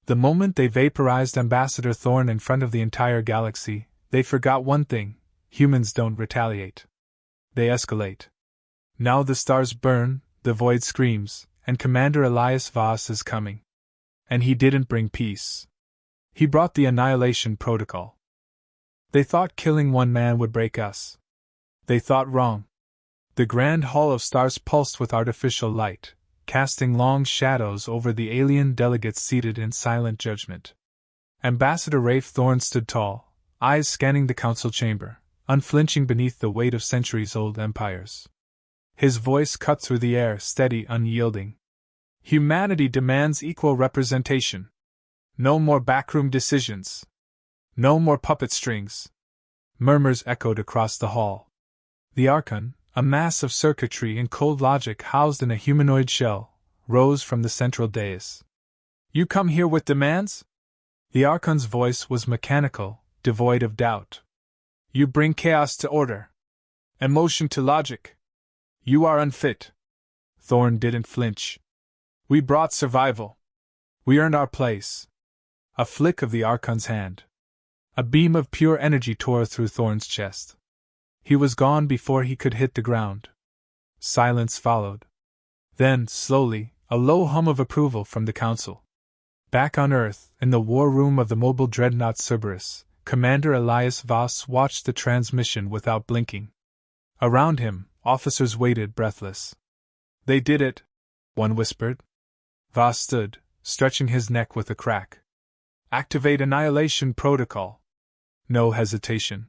The moment they vaporized Ambassador Thorn in front of the entire galaxy, they forgot one thing: humans don't retaliate. They escalate. Now the stars burn, the void screams, and Commander Elias Voss is coming. And he didn't bring peace. He brought the Annihilation Protocol. They thought killing one man would break us. They thought wrong. The Grand Hall of Stars pulsed with artificial light, casting long shadows over the alien delegates seated in silent judgment. Ambassador Rafe Thorn stood tall, eyes scanning the council chamber, unflinching beneath the weight of centuries-old empires. His voice cut through the air, steady, unyielding. Humanity demands equal representation. No more backroom decisions. No more puppet strings. Murmurs echoed across the hall. The Archon, a mass of circuitry and cold logic housed in a humanoid shell, rose from the central dais. You come here with demands? The Archon's voice was mechanical, devoid of doubt. You bring chaos to order. Emotion to logic. You are unfit. Thorn didn't flinch. We brought survival. We earned our place. A flick of the Archon's hand. A beam of pure energy tore through Thorn's chest. He was gone before he could hit the ground. Silence followed. Then, slowly, a low hum of approval from the council. Back on Earth, in the war room of the mobile dreadnought Cerberus, Commander Elias Voss watched the transmission without blinking. Around him, officers waited breathless. They did it, one whispered. Voss stood, stretching his neck with a crack. Activate Annihilation Protocol. No hesitation.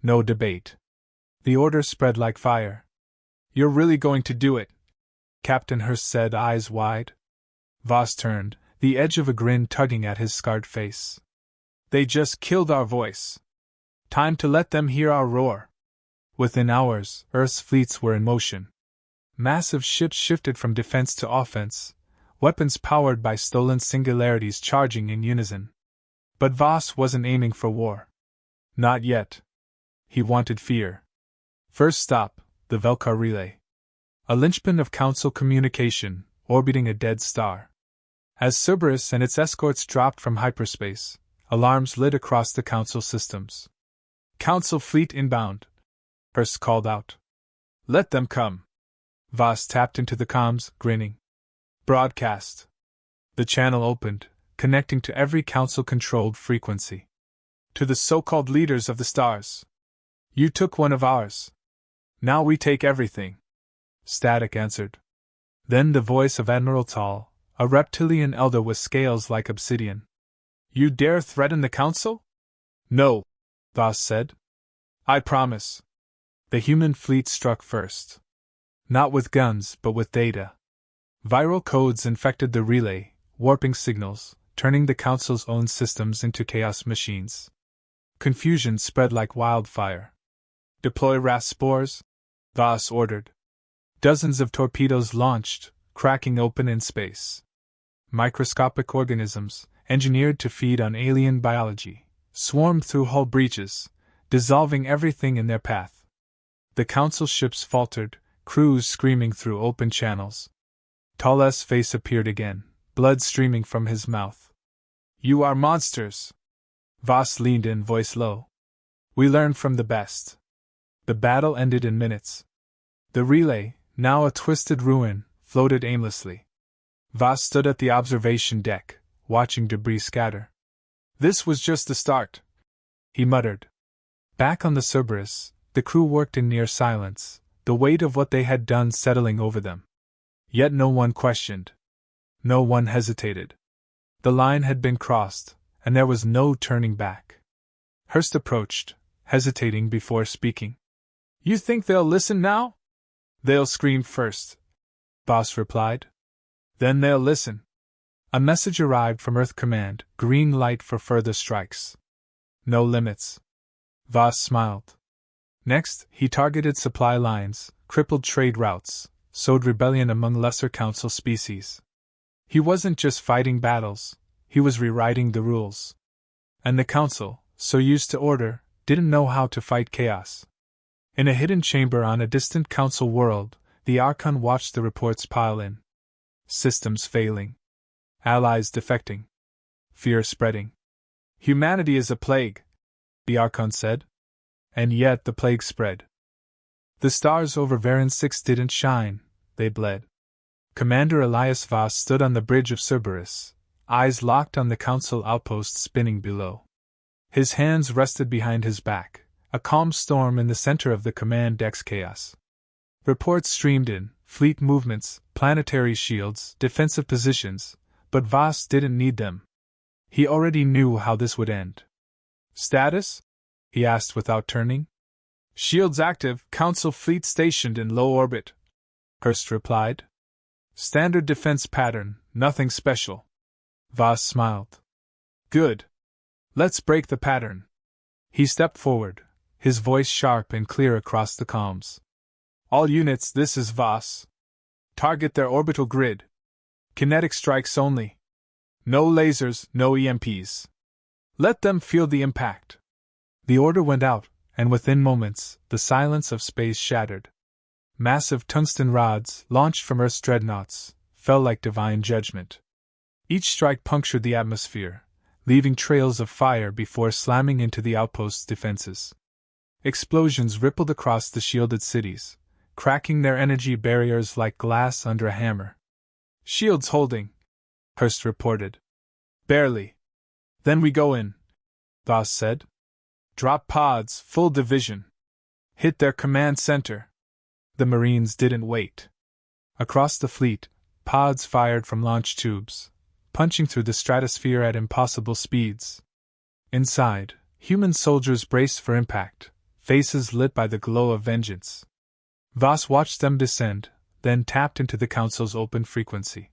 No debate. The order spread like fire. You're really going to do it? Captain Hurst said, eyes wide. Voss turned, the edge of a grin tugging at his scarred face. They just killed our voice. Time to let them hear our roar. Within hours, Earth's fleets were in motion. Massive ships shifted from defense to offense, weapons powered by stolen singularities charging in unison. But Voss wasn't aiming for war. Not yet. He wanted fear. First stop, the Velkar Relay. A linchpin of Council communication, orbiting a dead star. As Cerberus and its escorts dropped from hyperspace, alarms lit across the Council systems. Council fleet inbound. Hurst called out. Let them come. Voss tapped into the comms, grinning. Broadcast. The channel opened, connecting to every Council-controlled frequency. To the so-called leaders of the stars. You took one of ours. Now we take everything. Static answered. Then the voice of Admiral Tal, a reptilian elder with scales like obsidian. You dare threaten the Council? No, Voss said. I promise. The human fleet struck first. Not with guns, but with data. Viral codes infected the relay, warping signals, turning the Council's own systems into chaos machines. Confusion spread like wildfire. Deploy wrath spores, Voss ordered. Dozens of torpedoes launched, cracking open in space. Microscopic organisms, engineered to feed on alien biology, swarmed through hull breaches, dissolving everything in their path. The Council ships faltered, crews screaming through open channels. Tal's face appeared again, blood streaming from his mouth. You are monsters! Voss leaned in, voice low. We learned from the best. The battle ended in minutes. The relay, now a twisted ruin, floated aimlessly. Voss stood at the observation deck, watching debris scatter. This was just the start, he muttered. Back on the Cerberus, the crew worked in near silence, the weight of what they had done settling over them. Yet no one questioned. No one hesitated. The line had been crossed, and there was no turning back. Hurst approached, hesitating before speaking. You think they'll listen now? They'll scream first, Voss replied. Then they'll listen. A message arrived from Earth Command, green light for further strikes. No limits. Voss smiled. Next, he targeted supply lines, crippled trade routes, sowed rebellion among lesser Council species. He wasn't just fighting battles, he was rewriting the rules. And the Council, so used to order, didn't know how to fight chaos. In a hidden chamber on a distant Council world, the Archon watched the reports pile in. Systems failing. Allies defecting. fear spreading. Humanity is a plague, the Archon said. And yet the plague spread. The stars over Varan 6 didn't shine, they bled. Commander Elias Voss stood on the bridge of Cerberus, eyes locked on the council outpost spinning below. His hands rested behind his back, a calm storm in the center of the command deck's chaos. Reports streamed in, fleet movements, planetary shields, defensive positions, but Voss didn't need them. He already knew how this would end. Status? He asked without turning. Shields active, Council fleet stationed in low orbit, Hurst replied. Standard defense pattern, nothing special. Voss smiled. Good. Let's break the pattern. He stepped forward, his voice sharp and clear across the comms. All units, this is Voss. Target their orbital grid. Kinetic strikes only. No lasers, no EMPs. Let them feel the impact. The order went out, and within moments, the silence of space shattered. Massive tungsten rods, launched from Earth's dreadnoughts, fell like divine judgment. Each strike punctured the atmosphere, leaving trails of fire before slamming into the outpost's defenses. Explosions rippled across the shielded cities, cracking their energy barriers like glass under a hammer. Shields holding, Hurst reported. Barely. Then we go in, Voss said. Drop pods, full division. Hit their command center. The Marines didn't wait. Across the fleet, pods fired from launch tubes, punching through the stratosphere at impossible speeds. Inside, human soldiers braced for impact, faces lit by the glow of vengeance. Voss watched them descend, then tapped into the Council's open frequency.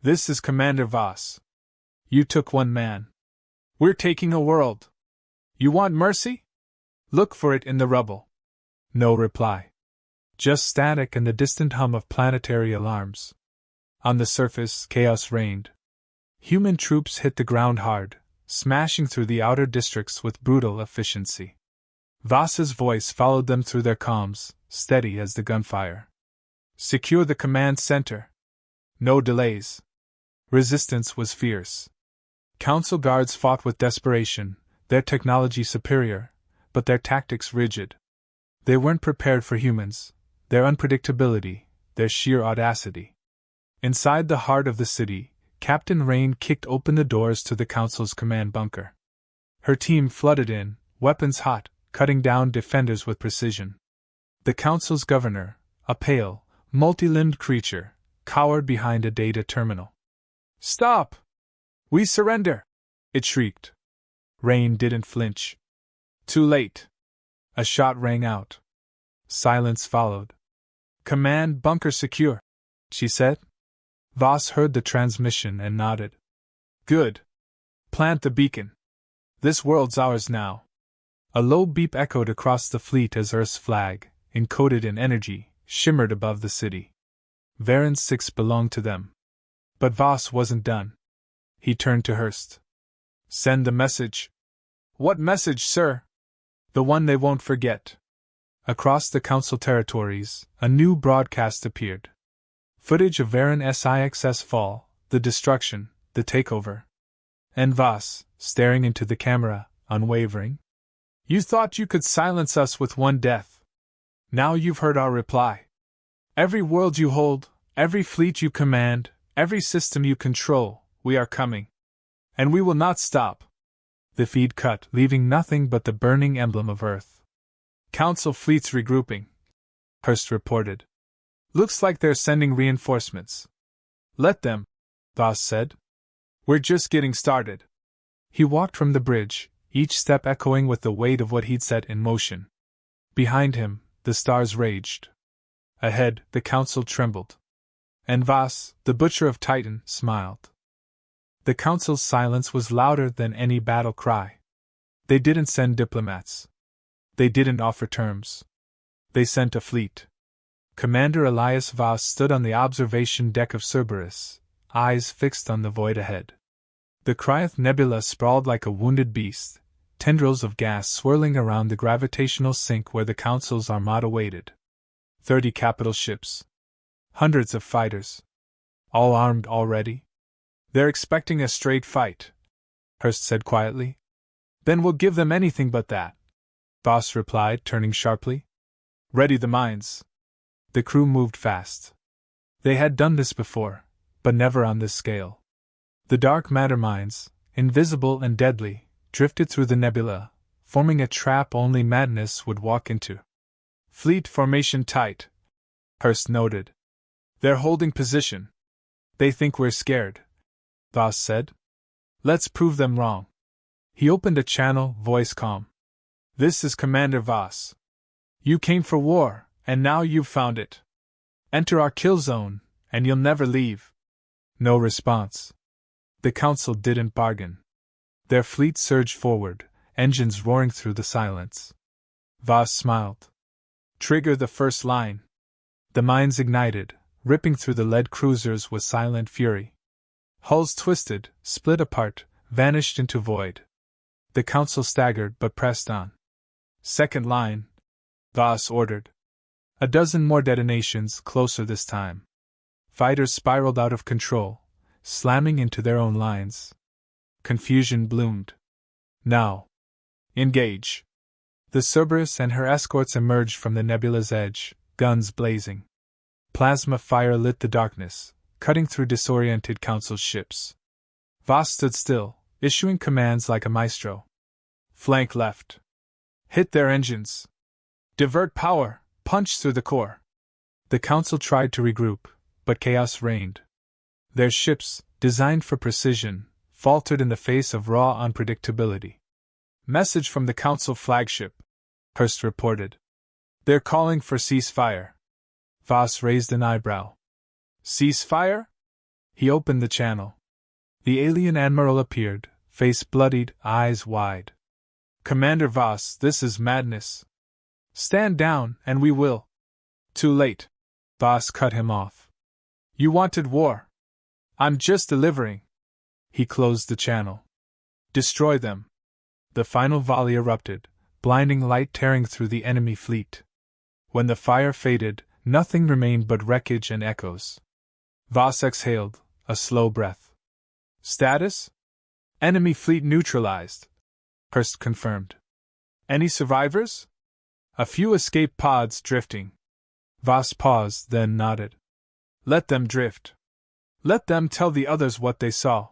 This is Commander Voss. You took one man. We're taking a world. You want mercy? Look for it in the rubble. No reply. Just static and the distant hum of planetary alarms. On the surface, chaos reigned. Human troops hit the ground hard, smashing through the outer districts with brutal efficiency. Voss's voice followed them through their comms, steady as the gunfire. Secure the command center. No delays. Resistance was fierce. Council guards fought with desperation, their technology superior, but their tactics rigid. They weren't prepared for humans, their unpredictability, their sheer audacity. Inside the heart of the city, Captain Rain kicked open the doors to the Council's command bunker. Her team flooded in, weapons hot, cutting down defenders with precision. The Council's governor, a pale, multi-limbed creature, cowered behind a data terminal. Stop! We surrender! It shrieked. Rain didn't flinch. Too late. A shot rang out. Silence followed. Command bunker secure, she said. Voss heard the transmission and nodded. Good. Plant the beacon. This world's ours now. A low beep echoed across the fleet as Earth's flag, encoded in energy, shimmered above the city. Varan 6 belonged to them. But Voss wasn't done. He turned to Hurst. Send the message. What message, sir? The one they won't forget. Across the Council territories, a new broadcast appeared. Footage of Varan Six's fall, the destruction, the takeover. And Voss, staring into the camera, unwavering. You thought you could silence us with one death. Now you've heard our reply. Every world you hold, every fleet you command, every system you control, we are coming. And we will not stop. The feed cut, leaving nothing but the burning emblem of Earth. Council fleets regrouping, Hurst reported. Looks like they're sending reinforcements. Let them, Voss said. We're just getting started. He walked from the bridge, each step echoing with the weight of what he'd set in motion. Behind him, the stars raged. Ahead, the Council trembled. And Voss, the Butcher of Titan, smiled. The Council's silence was louder than any battle cry. They didn't send diplomats. They didn't offer terms. They sent a fleet. Commander Elias Voss stood on the observation deck of Cerberus, eyes fixed on the void ahead. The Cryoth Nebula sprawled like a wounded beast, tendrils of gas swirling around the gravitational sink where the Council's armada waited. 30 capital ships. Hundreds of fighters. All armed already? They're expecting a straight fight, Hurst said quietly. Then we'll give them anything but that, Voss replied, turning sharply. Ready the mines. The crew moved fast. They had done this before, but never on this scale. The dark matter mines, invisible and deadly, drifted through the nebula, forming a trap only madness would walk into. Fleet formation tight, Hurst noted. They're holding position. They think we're scared, Voss said. Let's prove them wrong. He opened a channel, voice calm. This is Commander Voss. You came for war, and now you've found it. Enter our kill zone, and you'll never leave. No response. The Council didn't bargain. Their fleet surged forward, engines roaring through the silence. Voss smiled. Trigger the first line. The mines ignited, ripping through the lead cruisers with silent fury. Hulls twisted, split apart, vanished into void. The Council staggered but pressed on. Second line, Voss ordered. A dozen more detonations, closer this time. Fighters spiraled out of control, slamming into their own lines. Confusion bloomed. Now. Engage. The Cerberus and her escorts emerged from the nebula's edge, guns blazing. Plasma fire lit the darkness, cutting through disoriented Council ships. Voss stood still, issuing commands like a maestro. Flank left. Hit their engines. Divert power, punch through the core. The Council tried to regroup, but chaos reigned. Their ships, designed for precision, faltered in the face of raw unpredictability. Message from the Council flagship, Hurst reported. They're calling for ceasefire. Voss raised an eyebrow. Ceasefire? He opened the channel. The alien admiral appeared, face bloodied, eyes wide. Commander Voss, this is madness. Stand down, and we will. Too late. Voss cut him off. You wanted war. I'm just delivering. He closed the channel. Destroy them. The final volley erupted, blinding light tearing through the enemy fleet. When the fire faded, nothing remained but wreckage and echoes. Voss exhaled, a slow breath. Status? Enemy fleet neutralized, Hurst confirmed. Any survivors? A few escape pods drifting. Voss paused, then nodded. Let them drift. Let them tell the others what they saw.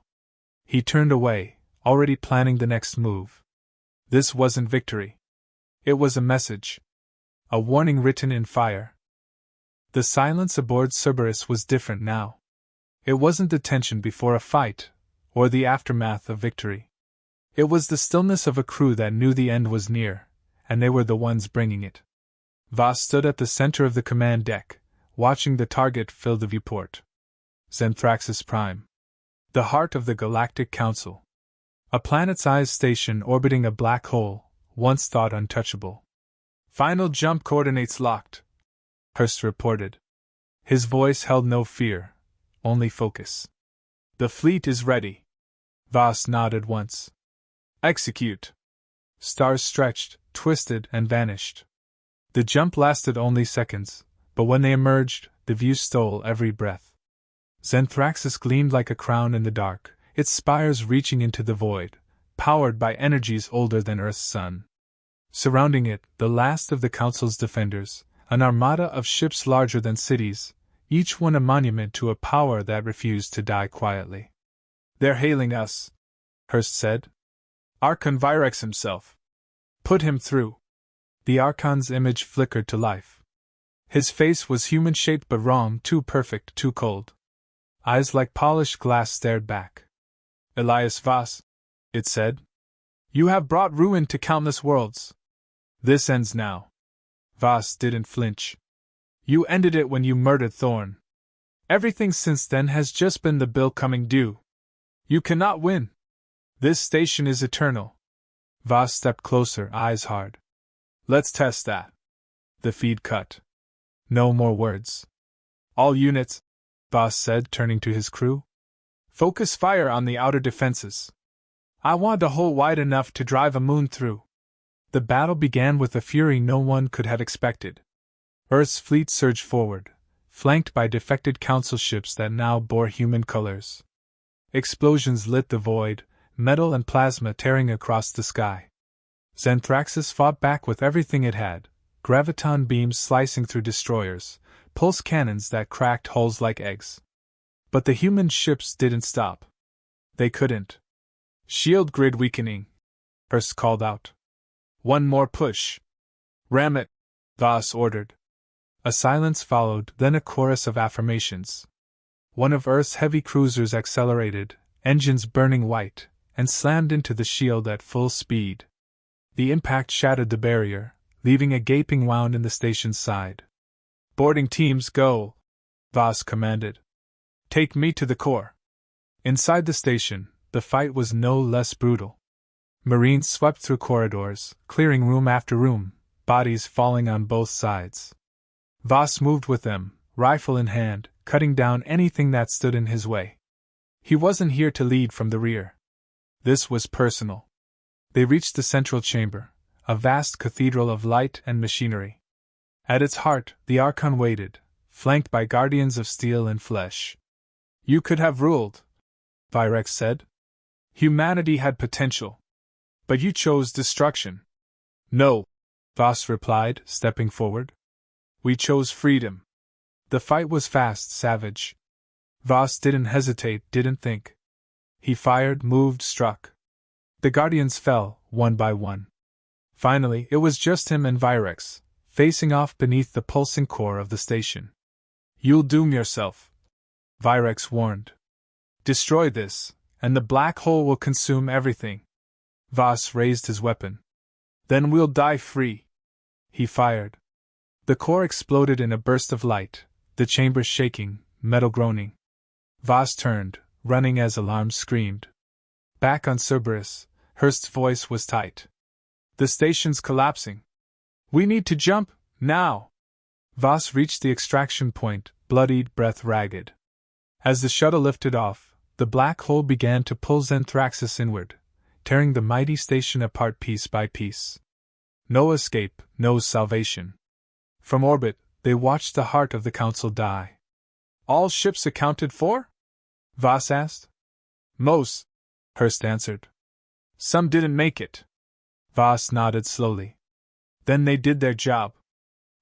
He turned away, already planning the next move. This wasn't victory. It was a message. A warning written in fire. The silence aboard Cerberus was different now. It wasn't the tension before a fight, or the aftermath of victory. It was the stillness of a crew that knew the end was near, and they were the ones bringing it. Voss stood at the center of the command deck, watching the target fill the viewport. Zenthraxis Prime. The heart of the Galactic Council. A planet-sized station orbiting a black hole, once thought untouchable. Final jump coordinates locked, Hurst reported. His voice held no fear, only focus. The fleet is ready. Voss nodded once. Execute. Stars stretched, twisted, and vanished. The jump lasted only seconds, but when they emerged, the view stole every breath. Zenthraxis gleamed like a crown in the dark, its spires reaching into the void, powered by energies older than Earth's sun. Surrounding it, the last of the Council's defenders, an armada of ships larger than cities, each one a monument to a power that refused to die quietly. They're hailing us, Hurst said. Archon Virex himself. Put him through. The Archon's image flickered to life. His face was human-shaped but wrong, too perfect, too cold. Eyes like polished glass stared back. Elias Voss, it said. You have brought ruin to countless worlds. This ends now. Voss didn't flinch. You ended it when you murdered Thorn. Everything since then has just been the bill coming due. You cannot win. This station is eternal. Voss stepped closer, eyes hard. Let's test that. The feed cut. No more words. All units, Voss said, turning to his crew. Focus fire on the outer defenses. I want a hole wide enough to drive a moon through. The battle began with a fury no one could have expected. Earth's fleet surged forward, flanked by defected Council ships that now bore human colors. Explosions lit the void, metal and plasma tearing across the sky. Xanthraxis fought back with everything it had, graviton beams slicing through destroyers, pulse cannons that cracked holes like eggs. But the human ships didn't stop. They couldn't. Shield grid weakening, Hurst called out. One more push. Ram it, Voss ordered. A silence followed, then a chorus of affirmations. One of Earth's heavy cruisers accelerated, engines burning white, and slammed into the shield at full speed. The impact shattered the barrier, leaving a gaping wound in the station's side. Boarding teams, go, Voss commanded. Take me to the core. Inside the station, the fight was no less brutal. Marines swept through corridors, clearing room after room, bodies falling on both sides. Voss moved with them, rifle in hand, cutting down anything that stood in his way. He wasn't here to lead from the rear. This was personal. They reached the central chamber, a vast cathedral of light and machinery. At its heart, the Archon waited, flanked by guardians of steel and flesh. You could have ruled, Virex said. Humanity had potential. But you chose destruction. No, Voss replied, stepping forward. We chose freedom. The fight was fast, savage. Voss didn't hesitate, didn't think. He fired, moved, struck. The Guardians fell, one by one. Finally, it was just him and Virex, facing off beneath the pulsing core of the station. You'll doom yourself, Virex warned. Destroy this, and the black hole will consume everything. Voss raised his weapon. Then we'll die free. He fired. The core exploded in a burst of light, the chamber shaking, metal groaning. Voss turned, running as alarms screamed. Back on Cerberus, Hurst's voice was tight. The station's collapsing. We need to jump, now! Voss reached the extraction point, bloodied, breath ragged. As the shuttle lifted off, the black hole began to pull Xanthraxis inward, tearing the mighty station apart piece by piece. No escape, no salvation. From orbit, they watched the heart of the Council die. All ships accounted for? Voss asked. Most, Hurst answered. Some didn't make it. Voss nodded slowly. Then they did their job.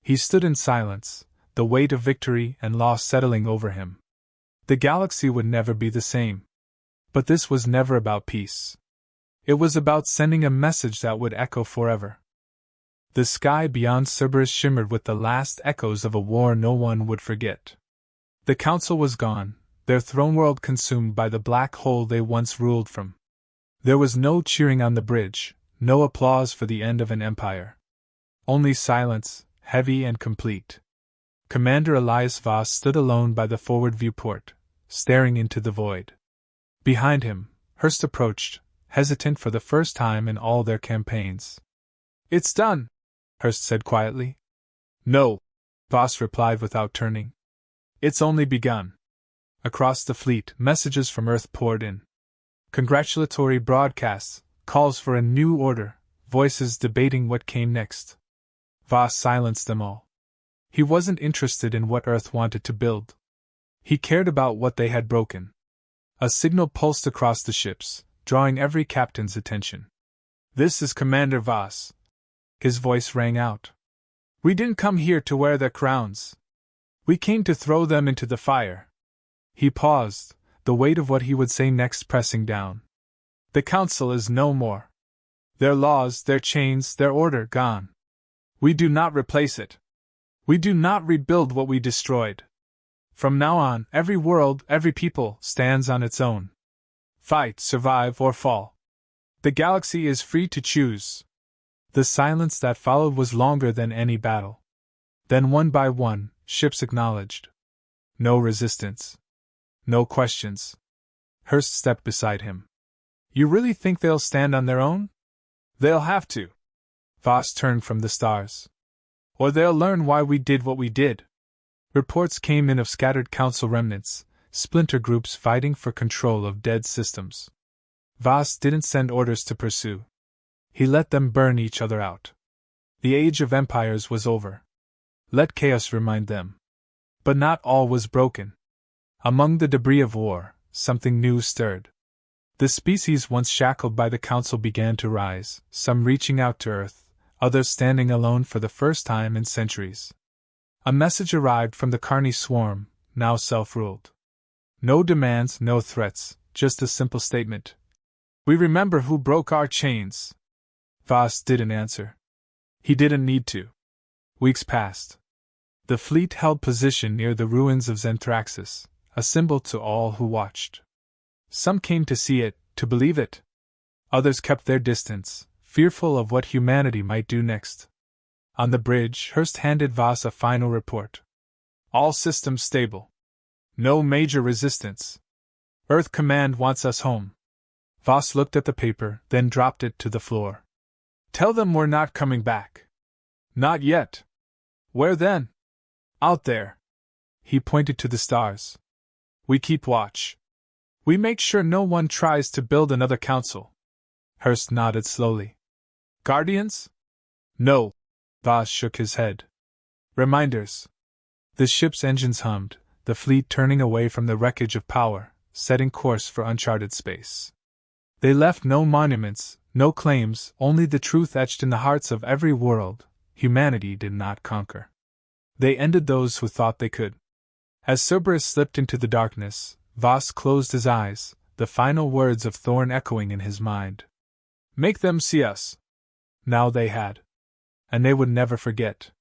He stood in silence, the weight of victory and loss settling over him. The galaxy would never be the same. But this was never about peace. It was about sending a message that would echo forever. The sky beyond Cerberus shimmered with the last echoes of a war no one would forget. The Council was gone, their throne world consumed by the black hole they once ruled from. There was no cheering on the bridge, no applause for the end of an empire. Only silence, heavy and complete. Commander Elias Voss stood alone by the forward viewport, staring into the void. Behind him, Hurst approached, hesitant for the first time in all their campaigns. It's done, Hurst said quietly. No, Voss replied without turning. It's only begun. Across the fleet, messages from Earth poured in. Congratulatory broadcasts, calls for a new order, voices debating what came next. Voss silenced them all. He wasn't interested in what Earth wanted to build. He cared about what they had broken. A signal pulsed across the ships, drawing every captain's attention. This is Commander Voss. His voice rang out. We didn't come here to wear their crowns. We came to throw them into the fire. He paused, the weight of what he would say next pressing down. The Council is no more. Their laws, their chains, their order gone. We do not replace it. We do not rebuild what we destroyed. From now on, every world, every people, stands on its own. Fight, survive, or fall. The galaxy is free to choose. The silence that followed was longer than any battle. Then one by one, ships acknowledged. No resistance. No questions. Hurst stepped beside him. You really think they'll stand on their own? They'll have to. Voss turned from the stars. Or they'll learn why we did what we did. Reports came in of scattered Council remnants, splinter groups fighting for control of dead systems. Voss didn't send orders to pursue. He let them burn each other out. The age of empires was over. Let chaos remind them. But not all was broken. Among the debris of war, something new stirred. The species once shackled by the Council began to rise, some reaching out to Earth, others standing alone for the first time in centuries. A message arrived from the Carney swarm, now self-ruled. No demands, no threats, just a simple statement. We remember who broke our chains. Voss didn't answer. He didn't need to. Weeks passed. The fleet held position near the ruins of Zenthraxis, a symbol to all who watched. Some came to see it, to believe it. Others kept their distance, fearful of what humanity might do next. On the bridge, Hurst handed Voss a final report. All systems stable. No major resistance. Earth Command wants us home. Voss looked at the paper, then dropped it to the floor. Tell them we're not coming back. Not yet. Where then? Out there. He pointed to the stars. We keep watch. We make sure no one tries to build another council. Hurst nodded slowly. Guardians? No. Voss shook his head. Reminders. The ship's engines hummed, the fleet turning away from the wreckage of power, setting course for uncharted space. They left no monuments, no claims, only the truth etched in the hearts of every world. Humanity did not conquer. They ended those who thought they could. As Cerberus slipped into the darkness, Voss closed his eyes, the final words of Thorn echoing in his mind. Make them see us. Now they had. And they would never forget.